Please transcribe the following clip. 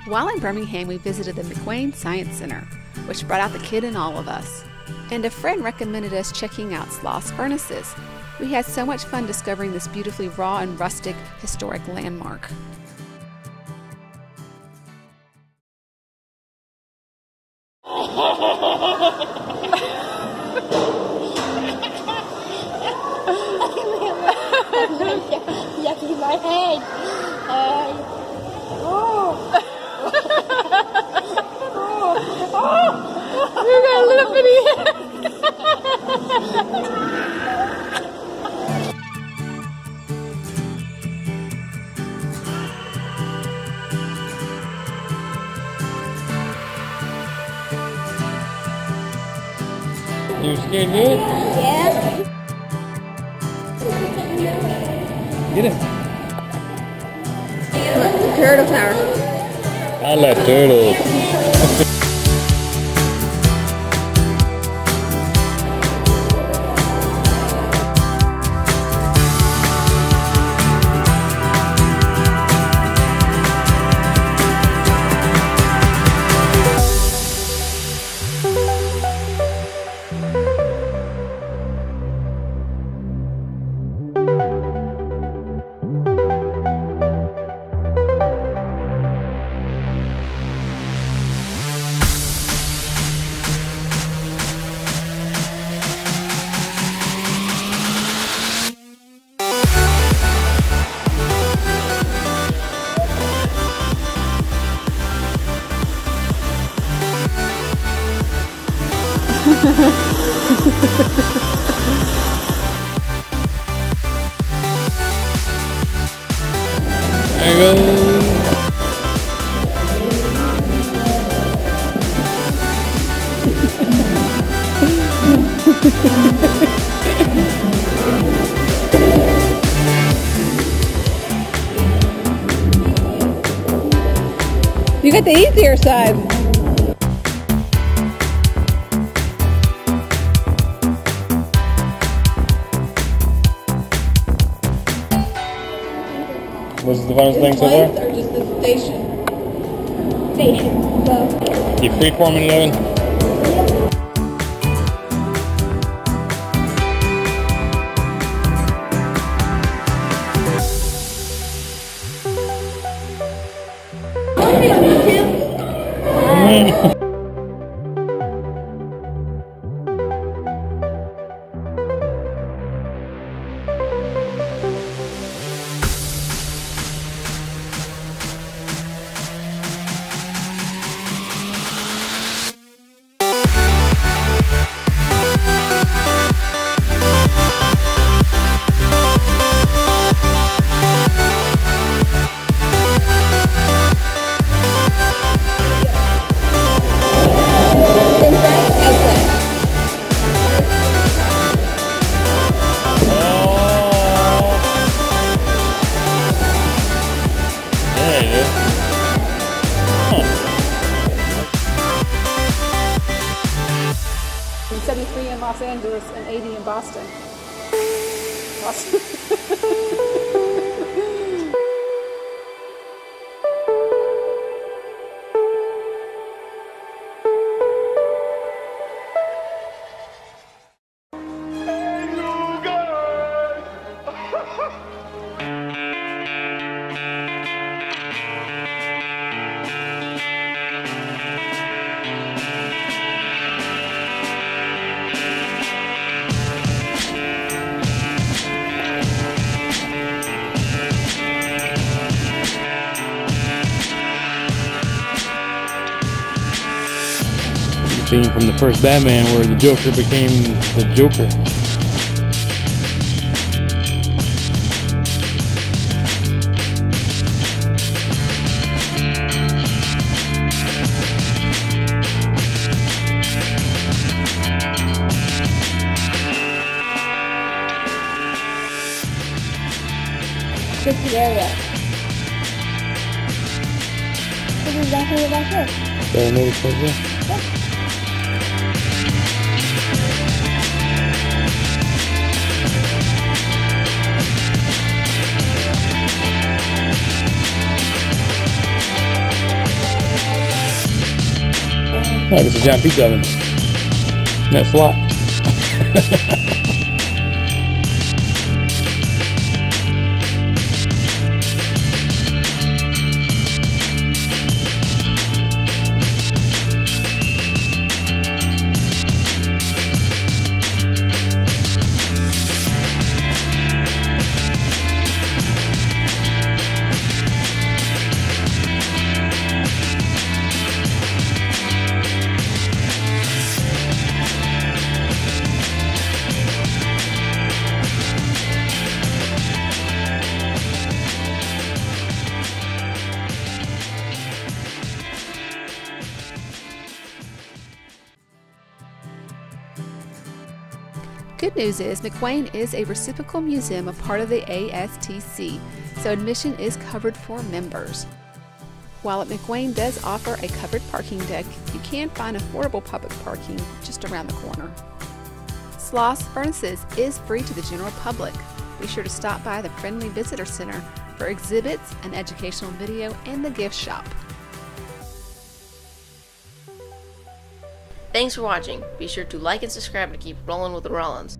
While in Birmingham, we visited the Mcwane Science Center, which brought out the kid in all of us. And a friend recommended us checking out Sloss furnaces. We had so much fun discovering this beautifully raw and rustic historic landmark. Yucky my head. You got a little bitty head. You scared good? Yeah. Get it. Turtle power. I like turtles. There you go. You got the easier side. What's the funnest thing so far? Or just the station? Station. Both. You freeform in the oven? In 73 in Los Angeles and 80 in Boston. Scene from the first Batman where the Joker became the Joker. This is the area. This is exactly what I said. So I know it's like that. Oh, this is a giant pizza oven. That's a lot. Good news is Mcwane is a reciprocal museum, a part of the ASTC, so admission is covered for members. While at Mcwane does offer a covered parking deck, you can find affordable public parking just around the corner. Sloss Furnaces is free to the general public. Be sure to stop by the friendly visitor center for exhibits, an educational video, and the gift shop. Thanks for watching. Be sure to like and subscribe to keep rolling with the Rollins.